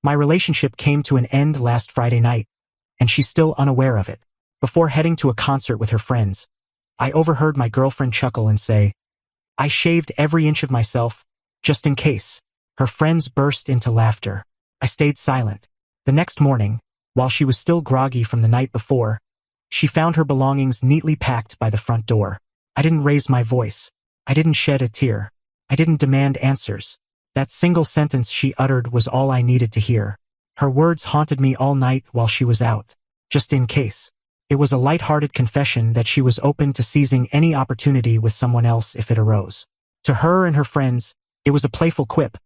My relationship came to an end last Friday night, and she's still unaware of it. Before heading to a concert with her friends, I overheard my girlfriend chuckle and say, "I shaved every inch of myself, just in case." Her friends burst into laughter. I stayed silent. The next morning, while she was still groggy from the night before, she found her belongings neatly packed by the front door. I didn't raise my voice. I didn't shed a tear. I didn't demand answers. That single sentence she uttered was all I needed to hear. Her words haunted me all night while she was out. Just in case. It was a light-hearted confession that she was open to seizing any opportunity with someone else if it arose. To her and her friends, it was a playful quip.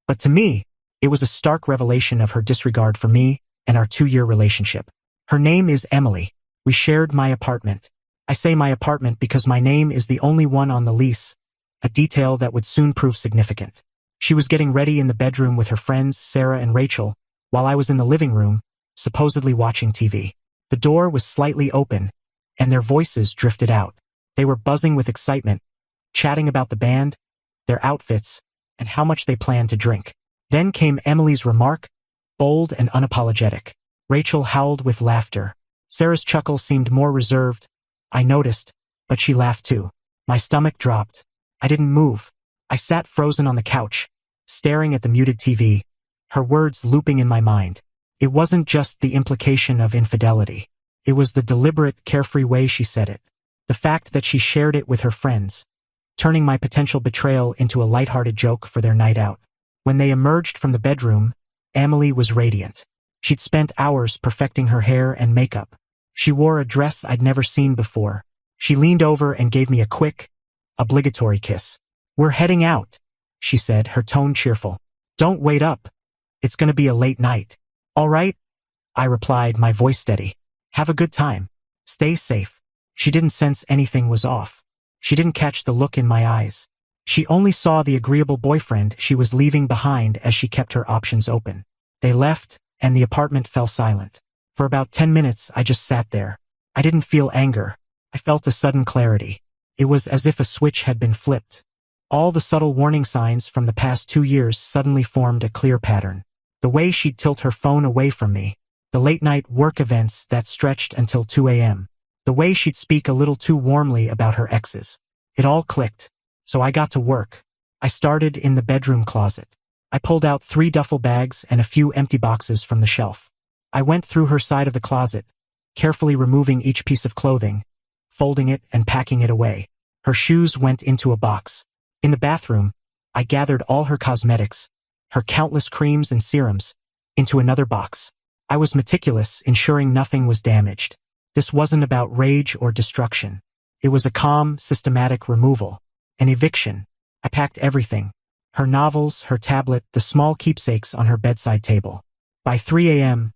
But to me, it was a stark revelation of her disregard for me and our 2-year relationship. Her name is Emily. We shared my apartment. I say my apartment because my name is the only one on the lease, a detail that would soon prove significant. She was getting ready in the bedroom with her friends, Sarah and Rachel, while I was in the living room, supposedly watching TV. The door was slightly open, and their voices drifted out. They were buzzing with excitement, chatting about the band, their outfits, and how much they planned to drink. Then came Emily's remark, bold and unapologetic. Rachel howled with laughter. Sarah's chuckle seemed more reserved. I noticed, but she laughed too. My stomach dropped. I didn't move. I sat frozen on the couch, staring at the muted TV, her words looping in my mind. It wasn't just the implication of infidelity. It was the deliberate, carefree way she said it. The fact that she shared it with her friends, turning my potential betrayal into a lighthearted joke for their night out. When they emerged from the bedroom, Emily was radiant. She'd spent hours perfecting her hair and makeup. She wore a dress I'd never seen before. She leaned over and gave me a quick, obligatory kiss. "We're heading out," she said, her tone cheerful. "Don't wait up. It's gonna be a late night." "All right," I replied, my voice steady. "Have a good time. Stay safe." She didn't sense anything was off. She didn't catch the look in my eyes. She only saw the agreeable boyfriend she was leaving behind as she kept her options open. They left, and the apartment fell silent. For about 10 minutes, I just sat there. I didn't feel anger. I felt a sudden clarity. It was as if a switch had been flipped. All the subtle warning signs from the past 2 years suddenly formed a clear pattern. The way she'd tilt her phone away from me. The late-night work events that stretched until 2 a.m. The way she'd speak a little too warmly about her exes. It all clicked. So I got to work. I started in the bedroom closet. I pulled out 3 duffel bags and a few empty boxes from the shelf. I went through her side of the closet, carefully removing each piece of clothing, folding it and packing it away. Her shoes went into a box. In the bathroom, I gathered all her cosmetics, her countless creams and serums, into another box. I was meticulous, ensuring nothing was damaged. This wasn't about rage or destruction. It was a calm, systematic removal. An eviction. I packed everything. Her novels, her tablet, the small keepsakes on her bedside table. By 3 a.m.,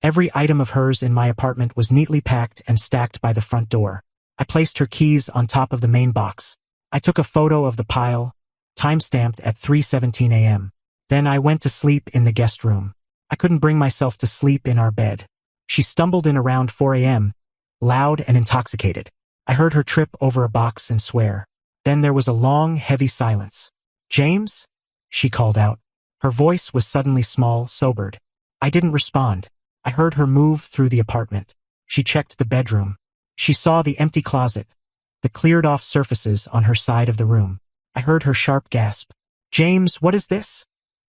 every item of hers in my apartment was neatly packed and stacked by the front door. I placed her keys on top of the main box. I took a photo of the pile, time-stamped at 3:17 a.m. Then I went to sleep in the guest room. I couldn't bring myself to sleep in our bed. She stumbled in around 4 a.m., loud and intoxicated. I heard her trip over a box and swear. Then there was a long, heavy silence. "James?" she called out. Her voice was suddenly small, sobered. I didn't respond. I heard her move through the apartment. She checked the bedroom. She saw the empty closet, the cleared-off surfaces on her side of the room. I heard her sharp gasp. "James, what is this?"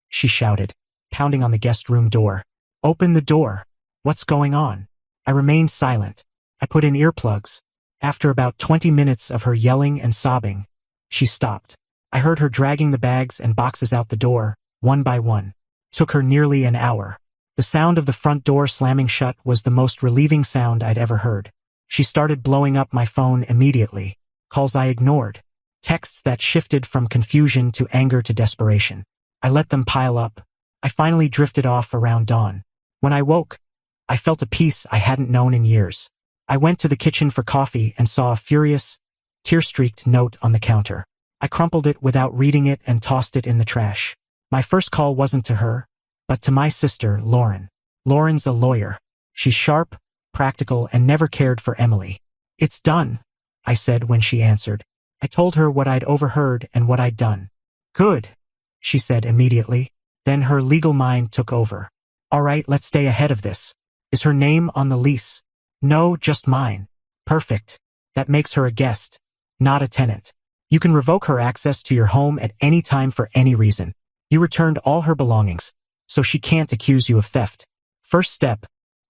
she shouted, pounding on the guest room door. "Open the door. What's going on?" I remained silent. I put in earplugs. After about 20 minutes of her yelling and sobbing, she stopped. I heard her dragging the bags and boxes out the door, one by one. Took her nearly an hour. The sound of the front door slamming shut was the most relieving sound I'd ever heard. She started blowing up my phone immediately. Calls I ignored. Texts that shifted from confusion to anger to desperation. I let them pile up. I finally drifted off around dawn. When I woke, I felt a peace I hadn't known in years. I went to the kitchen for coffee and saw a furious, tear-streaked note on the counter. I crumpled it without reading it and tossed it in the trash. My first call wasn't to her, but to my sister, Lauren. Lauren's a lawyer. She's sharp, practical, and never cared for Emily. "It's done," I said when she answered. I told her what I'd overheard and what I'd done. "Good," she said immediately. Then her legal mind took over. Alright, let's stay ahead of this. Is her name on the lease? No, just mine. Perfect. That makes her a guest, not a tenant. You can revoke her access to your home at any time for any reason. You returned all her belongings, so she can't accuse you of theft. First step,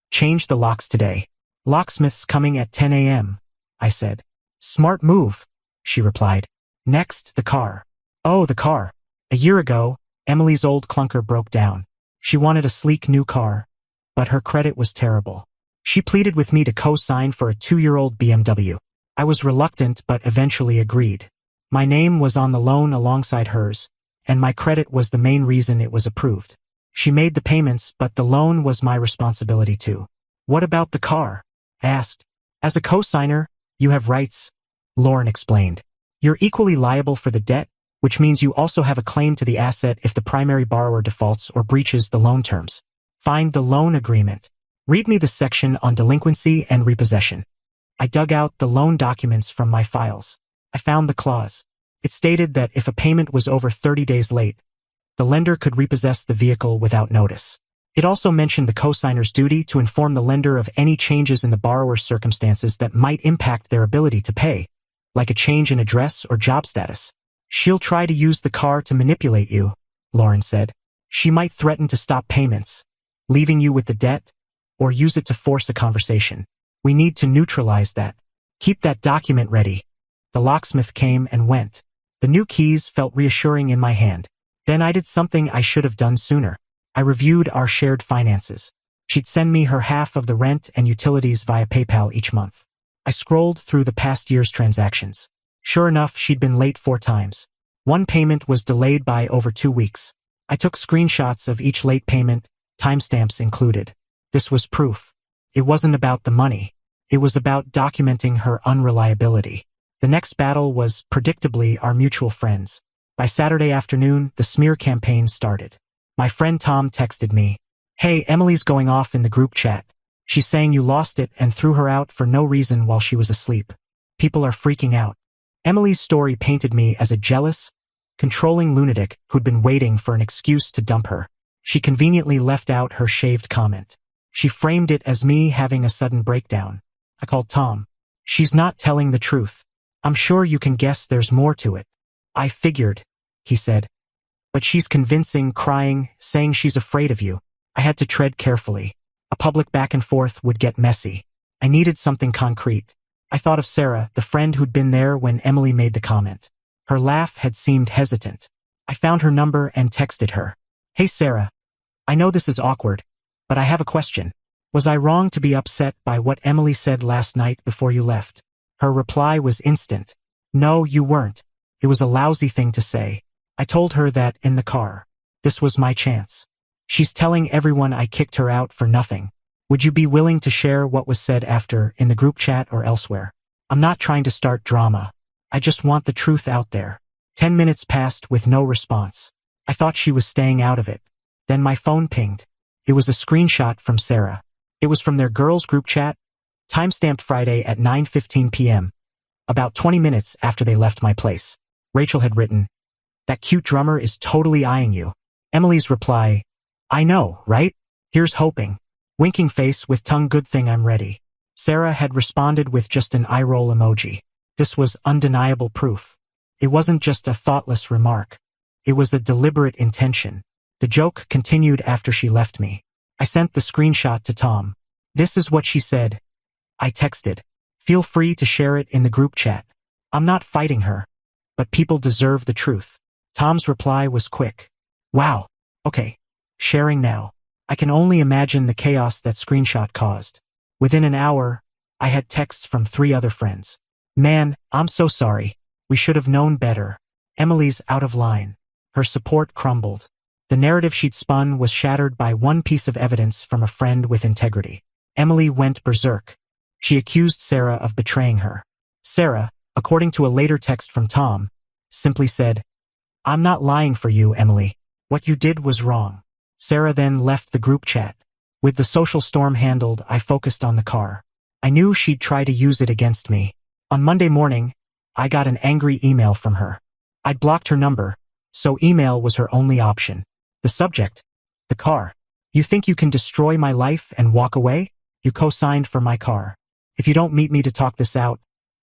change the locks today. Locksmith's coming at 10 a.m., I said. Smart move, she replied. Next, the car. Oh, the car. A year ago, Emily's old clunker broke down. She wanted a sleek new car, but her credit was terrible. She pleaded with me to co-sign for a 2-year-old BMW. I was reluctant but eventually agreed. My name was on the loan alongside hers, and my credit was the main reason it was approved. She made the payments, but the loan was my responsibility too. What about the car? I asked. As a co-signer, you have rights, Lauren explained. You're equally liable for the debt, which means you also have a claim to the asset if the primary borrower defaults or breaches the loan terms. Find the loan agreement. Read me the section on delinquency and repossession. I dug out the loan documents from my files. I found the clause. It stated that if a payment was over 30 days late, the lender could repossess the vehicle without notice. It also mentioned the co-signer's duty to inform the lender of any changes in the borrower's circumstances that might impact their ability to pay, like a change in address or job status. She'll try to use the car to manipulate you, Lauren said. She might threaten to stop payments, leaving you with the debt, or use it to force a conversation. We need to neutralize that. Keep that document ready. The locksmith came and went. The new keys felt reassuring in my hand. Then I did something I should have done sooner. I reviewed our shared finances. She'd send me her half of the rent and utilities via PayPal each month. I scrolled through the past year's transactions. Sure enough, she'd been late 4 times. One payment was delayed by over 2 weeks. I took screenshots of each late payment, timestamps included. This was proof. It wasn't about the money. It was about documenting her unreliability. The next battle was, predictably, our mutual friends. By Saturday afternoon, the smear campaign started. My friend Tom texted me, "Hey, Emily's going off in the group chat. She's saying you lost it and threw her out for no reason while she was asleep. People are freaking out." Emily's story painted me as a jealous, controlling lunatic who'd been waiting for an excuse to dump her. She conveniently left out her shaved comment. She framed it as me having a sudden breakdown. I called Tom. "She's not telling the truth. I'm sure you can guess there's more to it." "I figured," he said. "But she's convincing, crying, saying she's afraid of you." I had to tread carefully. A public back and forth would get messy. I needed something concrete. I thought of Sarah, the friend who'd been there when Emily made the comment. Her laugh had seemed hesitant. I found her number and texted her. "Hey Sarah, I know this is awkward, but I have a question. Was I wrong to be upset by what Emily said last night before you left?" Her reply was instant. "No, you weren't. It was a lousy thing to say." I told her that in the car. This was my chance. "She's telling everyone I kicked her out for nothing. Would you be willing to share what was said after, in the group chat or elsewhere? I'm not trying to start drama. I just want the truth out there." 10 minutes passed with no response. I thought she was staying out of it. Then my phone pinged. It was a screenshot from Sarah. It was from their girls' group chat, timestamped Friday at 9:15 p.m., about 20 minutes after they left my place. Rachel had written, "That cute drummer is totally eyeing you." Emily's reply, "I know, right? Here's hoping." Winking face with tongue, "Good thing I'm ready." Sarah had responded with just an eye roll emoji. This was undeniable proof. It wasn't just a thoughtless remark. It was a deliberate intention. The joke continued after she left me. I sent the screenshot to Tom. "This is what she said." I texted, "Feel free to share it in the group chat. I'm not fighting her, but people deserve the truth." Tom's reply was quick. "Wow, okay, sharing now." I can only imagine the chaos that screenshot caused. Within an hour, I had texts from 3 other friends. "Man, I'm so sorry. We should have known better." Emily's out of line. Her support crumbled. The narrative she'd spun was shattered by one piece of evidence from a friend with integrity. Emily went berserk. She accused Sarah of betraying her. Sarah, according to a later text from Tom, simply said, "I'm not lying for you, Emily. What you did was wrong." Sarah then left the group chat. With the social storm handled, I focused on the car. I knew she'd try to use it against me. On Monday morning, I got an angry email from her. I'd blocked her number, so email was her only option. The subject, the car. You think you can destroy my life and walk away? You co-signed for my car. If you don't meet me to talk this out,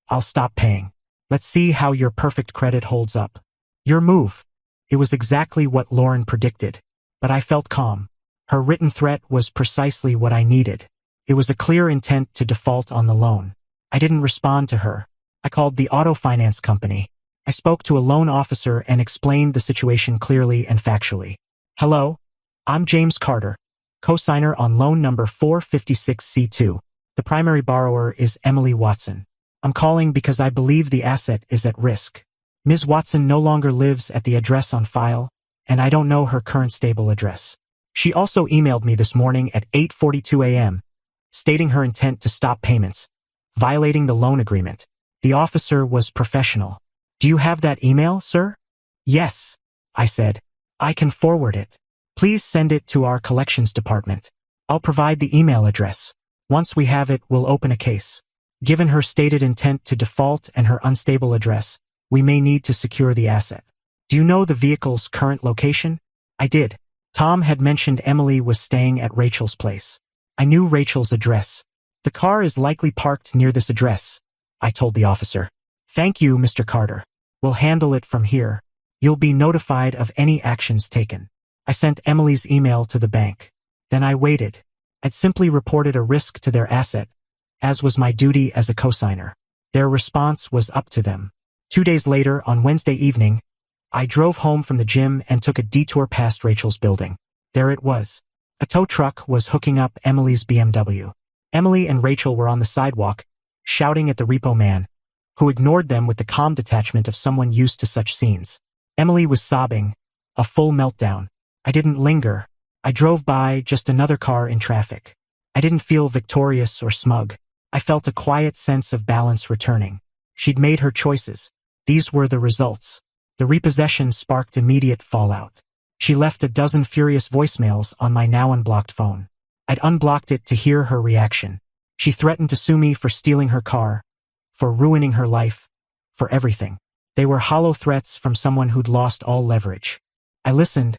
I'll stop paying. Let's see how your perfect credit holds up. Your move. It was exactly what Lauren predicted. But I felt calm. Her written threat was precisely what I needed. It was a clear intent to default on the loan. I didn't respond to her. I called the auto finance company. I spoke to a loan officer and explained the situation clearly and factually. Hello, I'm James Carter, co-signer on loan number 456C2. The primary borrower is Emily Watson. I'm calling because I believe the asset is at risk. Ms. Watson no longer lives at the address on file, and I don't know her current stable address. She also emailed me this morning at 8:42 a.m., stating her intent to stop payments, violating the loan agreement. The officer was professional. Do you have that email, sir? Yes, I said. I can forward it. Please send it to our collections department. I'll provide the email address. Once we have it, we'll open a case. Given her stated intent to default and her unstable address, we may need to secure the asset. Do you know the vehicle's current location? I did. Tom had mentioned Emily was staying at Rachel's place. I knew Rachel's address. The car is likely parked near this address, I told the officer. Thank you, Mr. Carter. We'll handle it from here. You'll be notified of any actions taken. I sent Emily's email to the bank. Then I waited. I'd simply reported a risk to their asset, as was my duty as a cosigner. Their response was up to them. 2 days later, on Wednesday evening, I drove home from the gym and took a detour past Rachel's building. There it was. A tow truck was hooking up Emily's BMW. Emily and Rachel were on the sidewalk, shouting at the repo man, who ignored them with the calm detachment of someone used to such scenes. Emily was sobbing, a full meltdown. I didn't linger. I drove by, just another car in traffic. I didn't feel victorious or smug. I felt a quiet sense of balance returning. She'd made her choices. These were the results. The repossession sparked immediate fallout. She left a dozen furious voicemails on my now unblocked phone. I'd unblocked it to hear her reaction. She threatened to sue me for stealing her car, for ruining her life, for everything. They were hollow threats from someone who'd lost all leverage. I listened,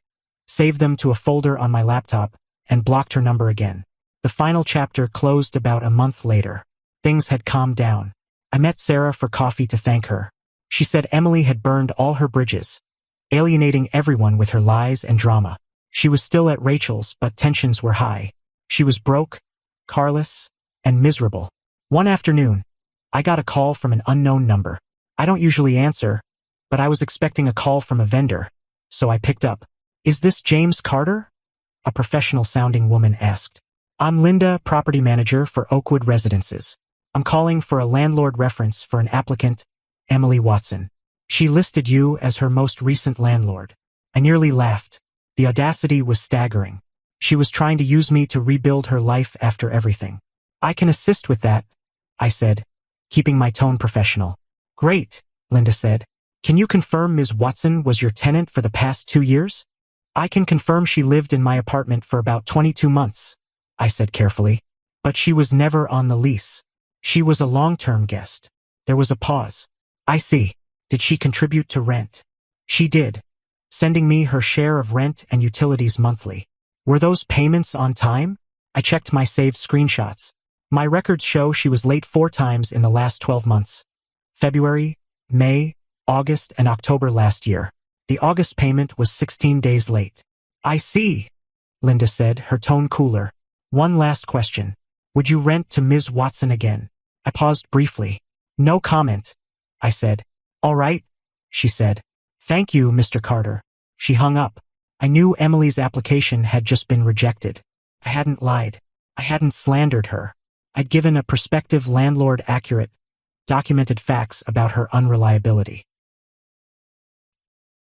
saved them to a folder on my laptop, and blocked her number again. The final chapter closed about a month later. Things had calmed down. I met Sarah for coffee to thank her. She said Emily had burned all her bridges, alienating everyone with her lies and drama. She was still at Rachel's, but tensions were high. She was broke, carless, and miserable. One afternoon, I got a call from an unknown number. I don't usually answer, but I was expecting a call from a vendor, so I picked up. Is this James Carter? A professional-sounding woman asked. I'm Linda, property manager for Oakwood Residences. I'm calling for a landlord reference for an applicant, Emily Watson. She listed you as her most recent landlord. I nearly laughed. The audacity was staggering. She was trying to use me to rebuild her life after everything. I can assist with that, I said, keeping my tone professional. Great, Linda said. Can you confirm Ms. Watson was your tenant for the past 2 years? I can confirm she lived in my apartment for about 22 months, I said carefully. But she was never on the lease. She was a long-term guest. There was a pause. I see. Did she contribute to rent? She did, sending me her share of rent and utilities monthly. Were those payments on time? I checked my saved screenshots. My records show she was late 4 times in the last 12 months. February, May, August, and October last year. The August payment was 16 days late. I see, Linda said, her tone cooler. One last question. Would you rent to Ms. Watson again? I paused briefly. No comment, I said. All right, she said. Thank you, Mr. Carter. She hung up. I knew Emily's application had just been rejected. I hadn't lied. I hadn't slandered her. I'd given a prospective landlord accurate, documented facts about her unreliability.